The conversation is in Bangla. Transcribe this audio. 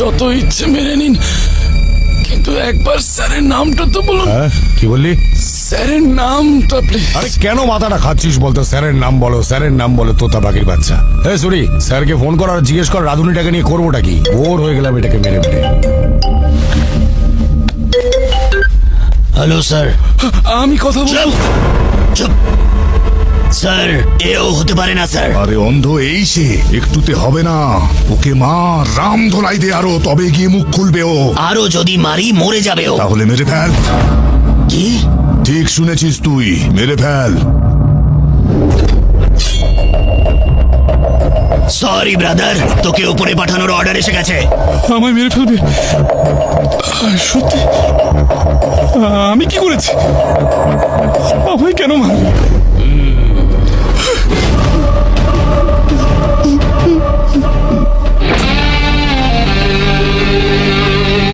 যত ইচ্ছে মেরে নিন, কিন্তু একবার স্যারের নামটা তো বলুন। কি বললি? স্যারের নামটা প্লিজ। আরে কেন মাথাটা খাচ্ছিস বলতো? স্যারের নাম বলো, স্যারের নাম বলো, তোতা পাখির বাচ্চা। হ্যাঁ সরি, স্যারকে ফোন কর আর জিজ্ঞেস কর রাধুনিটাকে নিয়ে করবোটা কি। বোর হয়ে গেলাম এটাকে মেরে মেরে। Hello sir. আমি কথা বলবো। চুপ স্যার, এও হতে পারে না স্যার। আরে অন্ধ এই সে, একটুতে হবে না। ওকে মা রাম ধোলাই দে আরো, তবে গিয়ে মুখ খুলবে ও। আরো যদি মারি মরে যাবে ও। তাহলে মেরে ফেল। কি? ঠিক শুনেছিস তুই, মেরে ফেল। সরি ব্রাদার, তোকে উপরে পাঠানোর অর্ডার এসে গেছে। আমায় মেরে ফেলবে? সত্যি? আমি কি করেছি? আমায় কেন মারবে?